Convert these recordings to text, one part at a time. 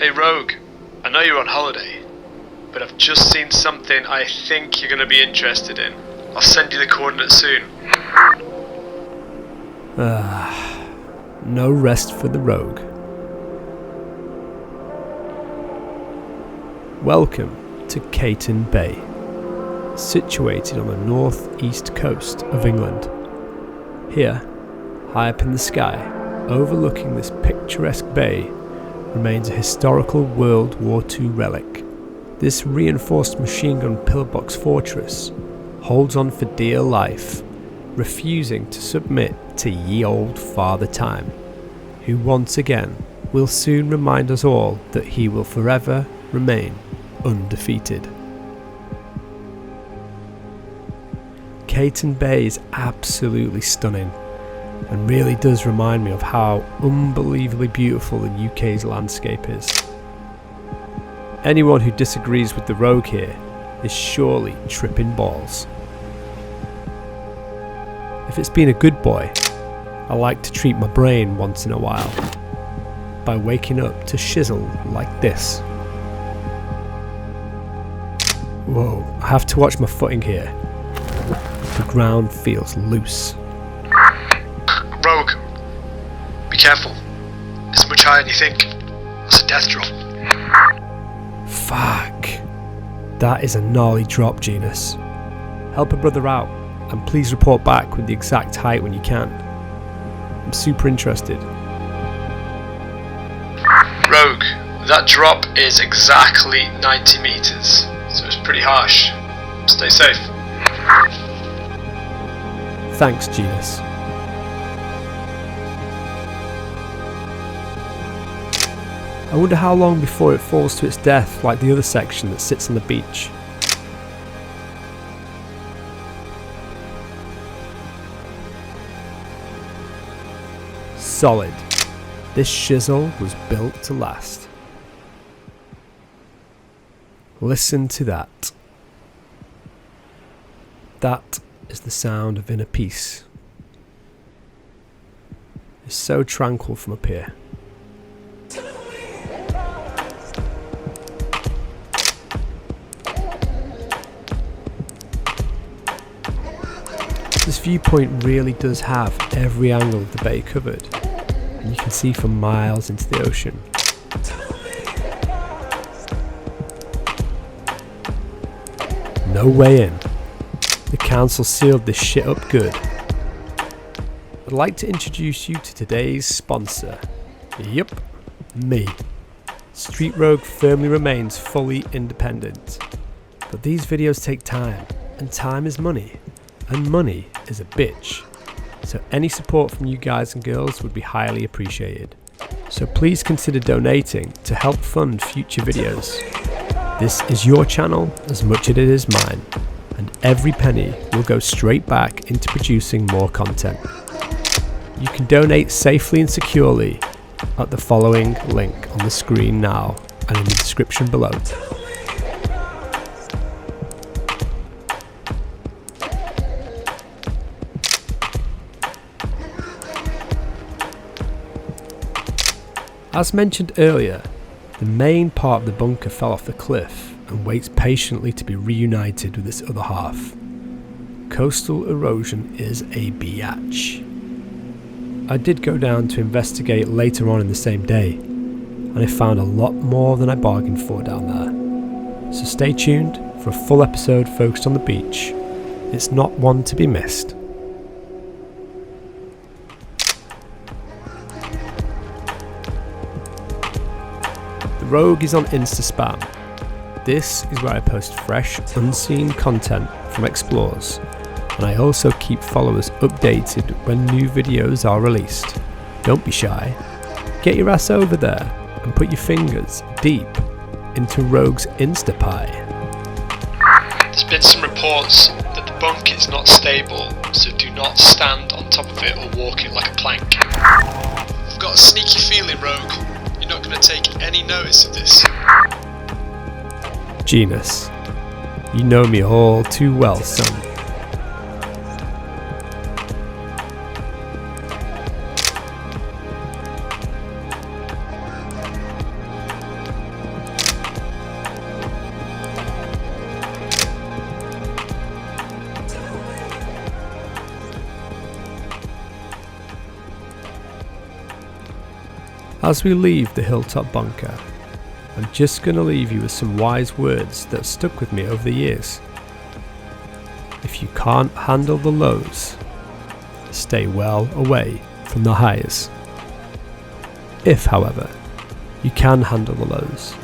Hey Rogue, I know you're on holiday, but I've just seen something I think you're going to be interested in. I'll send you the coordinates soon. No rest for the rogue. Welcome to Cayton Bay, situated on the northeast coast of England. Here, high up in the sky, overlooking this picturesque bay, remains a historical World War II relic. This reinforced machine gun pillbox fortress holds on for dear life, refusing to submit to ye old Father Time, who once again will soon remind us all that he will forever remain undefeated. Cayton Bay is absolutely stunning and really does remind me of how unbelievably beautiful the UK's landscape is. Anyone who disagrees with the rogue here is surely tripping balls. If it's been a good boy, I like to treat my brain once in a while by waking up to shizzle like this. Whoa, I have to watch my footing here. The ground feels loose. Rogue, be careful. It's much higher than you think. That's a death drop. Fuck. That is a gnarly drop, Genus. Help a brother out, and please report back with the exact height when you can. I'm super interested. Rogue, that drop is exactly 90 meters, so it's pretty harsh. Stay safe. Thanks, Genus. I wonder how long before it falls to its death like the other section that sits on the beach. Solid. This shizzle was built to last. Listen to that. That is the sound of inner peace. It's so tranquil from up here. This viewpoint really does have every angle of the bay covered, and you can see for miles into the ocean. No way in. The council sealed this shit up good. I'd like to introduce you to today's sponsor. Yup, me. streetrogue firmly remains fully independent. But these videos take time, and time is money. And money is a bitch. So any support from you guys and girls would be highly appreciated. So please consider donating to help fund future videos. This is your channel as much as it is mine, and every penny will go straight back into producing more content. You can donate safely and securely at the following link on the screen now and in the description below. As mentioned earlier, the main part of the bunker fell off the cliff and waits patiently to be reunited with its other half. Coastal erosion is a biatch. I did go down to investigate later on in the same day, and I found a lot more than I bargained for down there. So stay tuned for a full episode focused on the beach. It's not one to be missed. The Rogue is on Insta Spam. This is where I post fresh, unseen content from explorers, and I also keep followers updated when new videos are released. Don't be shy. Get your ass over there and put your fingers deep into Rogue's Insta Pie. There's been some reports that the bunk is not stable, so do not stand on top of it or walk it like a plank. I've got a sneaky feeling, Rogue, you're not going to take any notice of this. Genus, you know me all too well, son. As we leave the hilltop bunker, I'm just going to leave you with some wise words that have stuck with me over the years. If you can't handle the lows, stay well away from the highs. If, however, you can handle the lows,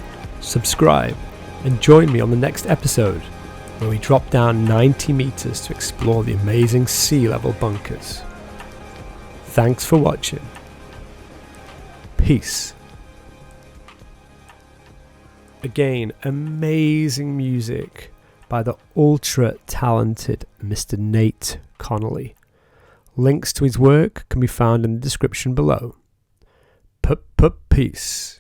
subscribe and join me on the next episode where we drop down 90 meters to explore the amazing sea level bunkers. Thanks for watching. Peace. Again, amazing music by the ultra talented Mr. Nate Connolly. Links to his work can be found in the description below. Peace.